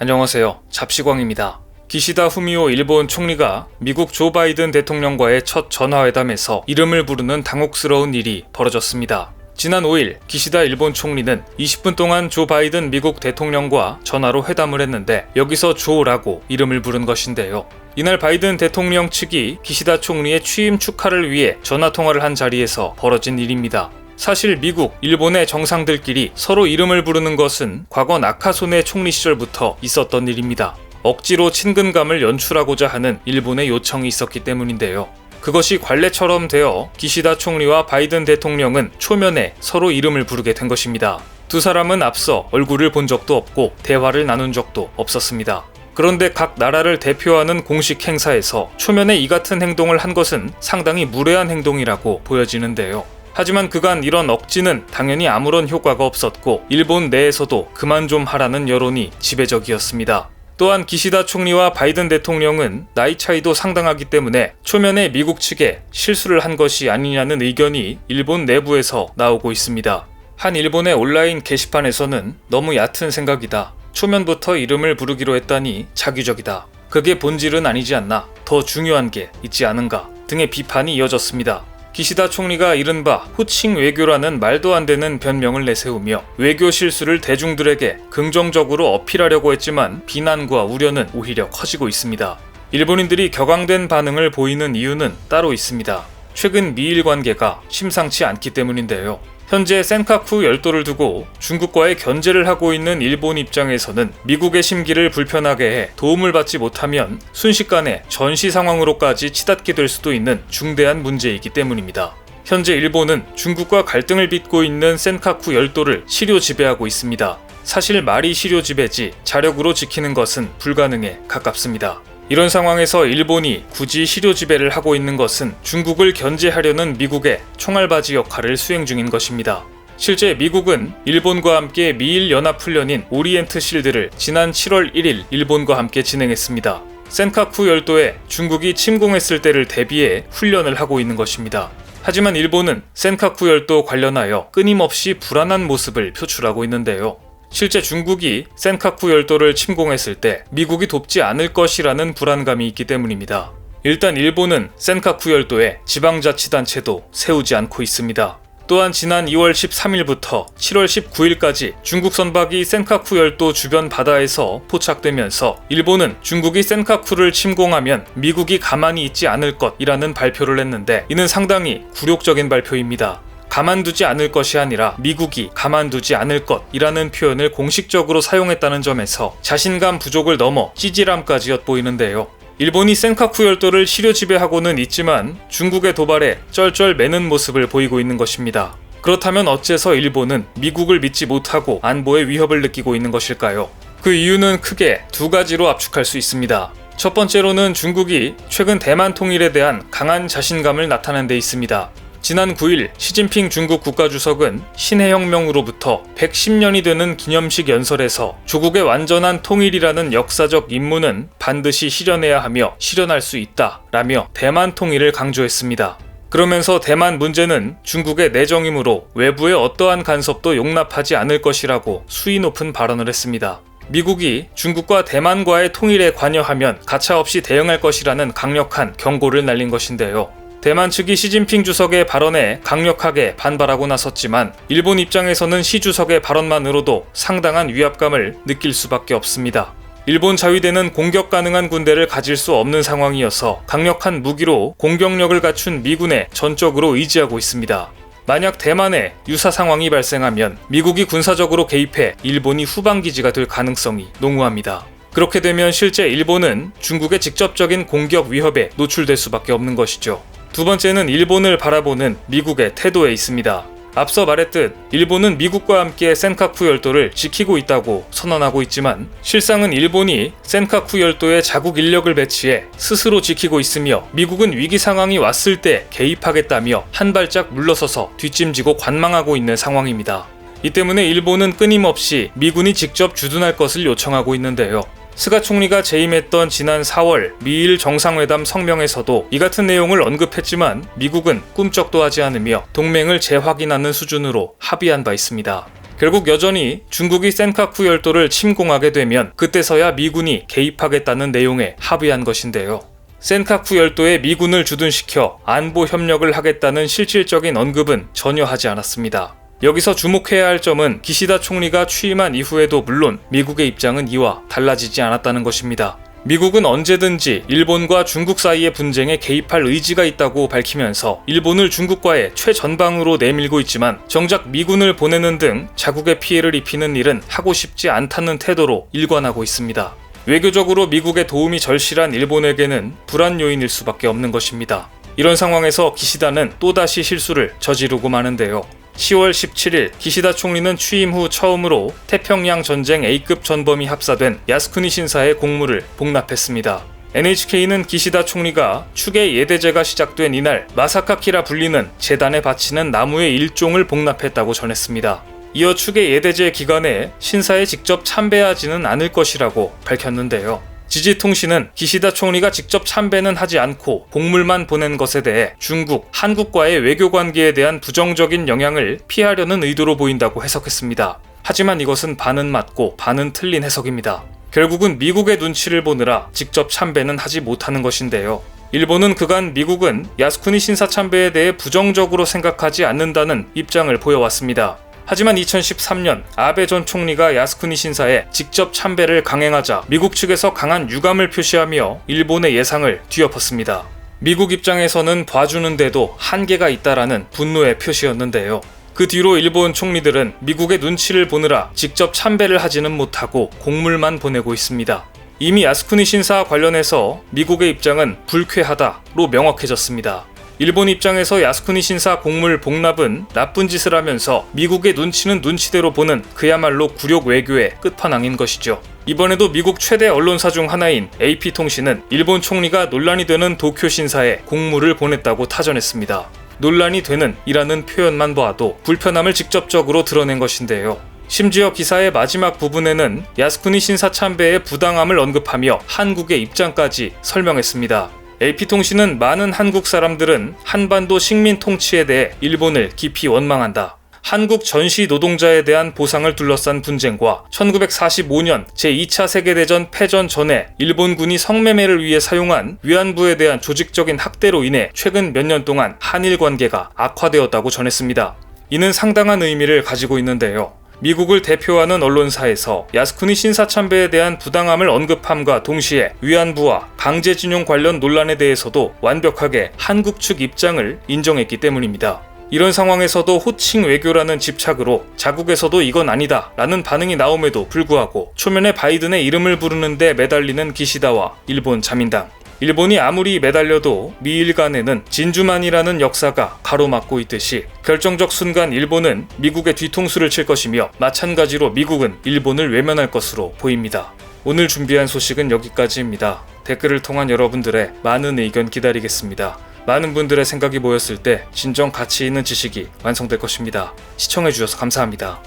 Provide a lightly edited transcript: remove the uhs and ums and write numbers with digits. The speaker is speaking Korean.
안녕하세요. 잡시광입니다. 기시다 후미오 일본 총리가 미국 조 바이든 대통령과의 첫 전화회담에서 이름을 부르는 당혹스러운 일이 벌어졌습니다. 지난 5일 기시다 일본 총리는 20분 동안 조 바이든 미국 대통령과 전화로 회담을 했는데 여기서 조라고 이름을 부른 것인데요. 이날 바이든 대통령 측이 기시다 총리의 취임 축하를 위해 전화통화를 한 자리에서 벌어진 일입니다. 사실 미국, 일본의 정상들끼리 서로 이름을 부르는 것은 과거 나카소네 총리 시절부터 있었던 일입니다. 억지로 친근감을 연출하고자 하는 일본의 요청이 있었기 때문인데요. 그것이 관례처럼 되어 기시다 총리와 바이든 대통령은 초면에 서로 이름을 부르게 된 것입니다. 두 사람은 앞서 얼굴을 본 적도 없고 대화를 나눈 적도 없었습니다. 그런데 각 나라를 대표하는 공식 행사에서 초면에 이 같은 행동을 한 것은 상당히 무례한 행동이라고 보여지는데요. 하지만 그간 이런 억지는 당연히 아무런 효과가 없었고 일본 내에서도 그만 좀 하라는 여론이 지배적이었습니다. 또한 기시다 총리와 바이든 대통령은 나이 차이도 상당하기 때문에 초면에 미국 측에 실수를 한 것이 아니냐는 의견이 일본 내부에서 나오고 있습니다. 한 일본의 온라인 게시판에서는 너무 얕은 생각이다. 초면부터 이름을 부르기로 했다니 자기적이다. 그게 본질은 아니지 않나. 더 중요한 게 있지 않은가 등의 비판이 이어졌습니다. 기시다 총리가 이른바 호칭 외교라는 말도 안 되는 변명을 내세우며 외교 실수를 대중들에게 긍정적으로 어필하려고 했지만 비난과 우려는 오히려 커지고 있습니다. 일본인들이 격앙된 반응을 보이는 이유는 따로 있습니다. 최근 미일 관계가 심상치 않기 때문인데요. 현재 센카쿠 열도를 두고 중국과의 견제를 하고 있는 일본 입장에서는 미국의 심기를 불편하게 해 도움을 받지 못하면 순식간에 전시 상황으로까지 치닫게 될 수도 있는 중대한 문제이기 때문입니다. 현재 일본은 중국과 갈등을 빚고 있는 센카쿠 열도를 시료 지배하고 있습니다. 사실 말이 시료 지배지 자력으로 지키는 것은 불가능에 가깝습니다. 이런 상황에서 일본이 굳이 시료 지배를 하고 있는 것은 중국을 견제하려는 미국의 총알바지 역할을 수행 중인 것입니다. 실제 미국은 일본과 함께 미일 연합훈련인 오리엔트 실드를 지난 7월 1일 일본과 함께 진행했습니다. 센카쿠 열도에 중국이 침공했을 때를 대비해 훈련을 하고 있는 것입니다. 하지만 일본은 센카쿠 열도 관련하여 끊임없이 불안한 모습을 표출하고 있는데요. 실제 중국이 센카쿠 열도를 침공했을 때 미국이 돕지 않을 것이라는 불안감이 있기 때문입니다. 일단 일본은 센카쿠 열도에 지방자치단체도 세우지 않고 있습니다. 또한 지난 2월 13일부터 7월 19일까지 중국 선박이 센카쿠 열도 주변 바다에서 포착되면서 일본은 중국이 센카쿠를 침공하면 미국이 가만히 있지 않을 것이라는 발표를 했는데 이는 상당히 굴욕적인 발표입니다. 가만두지 않을 것이 아니라 미국이 가만두지 않을 것이라는 표현을 공식적으로 사용했다는 점에서 자신감 부족을 넘어 찌질함까지 엿보이는데요. 일본이 센카쿠 열도를 시료 지배하고는 있지만 중국의 도발에 쩔쩔 매는 모습을 보이고 있는 것입니다. 그렇다면 어째서 일본은 미국을 믿지 못하고 안보의 위협을 느끼고 있는 것일까요? 그 이유는 크게 두 가지로 압축할 수 있습니다. 첫 번째로는 중국이 최근 대만 통일에 대한 강한 자신감을 나타낸 데 있습니다. 지난 9일 시진핑 중국 국가주석은 신해혁명으로부터 110년이 되는 기념식 연설에서 조국의 완전한 통일이라는 역사적 임무는 반드시 실현해야 하며 실현할 수 있다 라며 대만 통일을 강조했습니다. 그러면서 대만 문제는 중국의 내정이므로 외부의 어떠한 간섭도 용납하지 않을 것이라고 수위 높은 발언을 했습니다. 미국이 중국과 대만과의 통일에 관여하면 가차없이 대응할 것이라는 강력한 경고를 날린 것인데요. 대만 측이 시진핑 주석의 발언에 강력하게 반발하고 나섰지만 일본 입장에서는 시 주석의 발언만으로도 상당한 위압감을 느낄 수밖에 없습니다. 일본 자위대는 공격 가능한 군대를 가질 수 없는 상황이어서 강력한 무기로 공격력을 갖춘 미군에 전적으로 의지하고 있습니다. 만약 대만에 유사 상황이 발생하면 미국이 군사적으로 개입해 일본이 후방기지가 될 가능성이 농후합니다. 그렇게 되면 실제 일본은 중국의 직접적인 공격 위협에 노출될 수밖에 없는 것이죠. 두 번째는 일본을 바라보는 미국의 태도에 있습니다. 앞서 말했듯 일본은 미국과 함께 센카쿠 열도를 지키고 있다고 선언하고 있지만 실상은 일본이 센카쿠 열도에 자국 인력을 배치해 스스로 지키고 있으며 미국은 위기 상황이 왔을 때 개입하겠다며 한 발짝 물러서서 뒷짐지고 관망하고 있는 상황입니다. 이 때문에 일본은 끊임없이 미군이 직접 주둔할 것을 요청하고 있는데요. 스가 총리가 재임했던 지난 4월 미일 정상회담 성명에서도 이 같은 내용을 언급했지만 미국은 꿈쩍도 하지 않으며 동맹을 재확인하는 수준으로 합의한 바 있습니다. 결국 여전히 중국이 센카쿠 열도를 침공하게 되면 그때서야 미군이 개입하겠다는 내용에 합의한 것인데요. 센카쿠 열도에 미군을 주둔시켜 안보 협력을 하겠다는 실질적인 언급은 전혀 하지 않았습니다. 여기서 주목해야 할 점은 기시다 총리가 취임한 이후에도 물론 미국의 입장은 이와 달라지지 않았다는 것입니다. 미국은 언제든지 일본과 중국 사이의 분쟁에 개입할 의지가 있다고 밝히면서 일본을 중국과의 최전방으로 내밀고 있지만 정작 미군을 보내는 등 자국에 피해를 입히는 일은 하고 싶지 않다는 태도로 일관하고 있습니다. 외교적으로 미국의 도움이 절실한 일본에게는 불안 요인일 수밖에 없는 것입니다. 이런 상황에서 기시다는 또다시 실수를 저지르고 마는데요. 10월 17일 기시다 총리는 취임 후 처음으로 태평양 전쟁 A급 전범이 합사된 야스쿠니 신사의 공물을 복납했습니다. NHK는 기시다 총리가 축의 예대제가 시작된 이날 마사카키라 불리는 재단에 바치는 나무의 일종을 복납했다고 전했습니다. 이어 축의 예대제 기간에 신사에 직접 참배하지는 않을 것이라고 밝혔는데요. 지지통신은 기시다 총리가 직접 참배는 하지 않고 공물만 보낸 것에 대해 중국, 한국과의 외교 관계에 대한 부정적인 영향을 피하려는 의도로 보인다고 해석했습니다. 하지만 이것은 반은 맞고 반은 틀린 해석입니다. 결국은 미국의 눈치를 보느라 직접 참배는 하지 못하는 것인데요. 일본은 그간 미국은 야스쿠니 신사 참배에 대해 부정적으로 생각하지 않는다는 입장을 보여왔습니다. 하지만 2013년 아베 전 총리가 야스쿠니 신사에 직접 참배를 강행하자 미국 측에서 강한 유감을 표시하며 일본의 예상을 뒤엎었습니다. 미국 입장에서는 봐주는데도 한계가 있다라는 분노의 표시였는데요. 그 뒤로 일본 총리들은 미국의 눈치를 보느라 직접 참배를 하지는 못하고 공물만 보내고 있습니다. 이미 야스쿠니 신사 관련해서 미국의 입장은 불쾌하다로 명확해졌습니다. 일본 입장에서 야스쿠니 신사 공물 복납은 나쁜 짓을 하면서 미국의 눈치는 눈치대로 보는 그야말로 굴욕 외교의 끝판왕인 것이죠. 이번에도 미국 최대 언론사 중 하나인 AP통신은 일본 총리가 논란이 되는 도쿄 신사에 공물을 보냈다고 타전했습니다. 논란이 되는 이라는 표현만 봐도 불편함을 직접적으로 드러낸 것인데요. 심지어 기사의 마지막 부분에는 야스쿠니 신사 참배의 부당함을 언급하며 한국의 입장까지 설명했습니다. AP통신은 많은 한국 사람들은 한반도 식민 통치에 대해 일본을 깊이 원망한다. 한국 전시 노동자에 대한 보상을 둘러싼 분쟁과 1945년 제2차 세계대전 패전 전에 일본군이 성매매를 위해 사용한 위안부에 대한 조직적인 학대로 인해 최근 몇 년 동안 한일 관계가 악화되었다고 전했습니다. 이는 상당한 의미를 가지고 있는데요. 미국을 대표하는 언론사에서 야스쿠니 신사 참배에 대한 부당함을 언급함과 동시에 위안부와 강제징용 관련 논란에 대해서도 완벽하게 한국 측 입장을 인정했기 때문입니다. 이런 상황에서도 호칭 외교라는 집착으로 자국에서도 이건 아니다 라는 반응이 나옴에도 불구하고 초면에 바이든의 이름을 부르는데 매달리는 기시다와 일본 자민당. 일본이 아무리 매달려도 미일 간에는 진주만이라는 역사가 가로막고 있듯이 결정적 순간 일본은 미국의 뒤통수를 칠 것이며 마찬가지로 미국은 일본을 외면할 것으로 보입니다. 오늘 준비한 소식은 여기까지입니다. 댓글을 통한 여러분들의 많은 의견 기다리겠습니다. 많은 분들의 생각이 모였을 때 진정 가치 있는 지식이 완성될 것입니다. 시청해주셔서 감사합니다.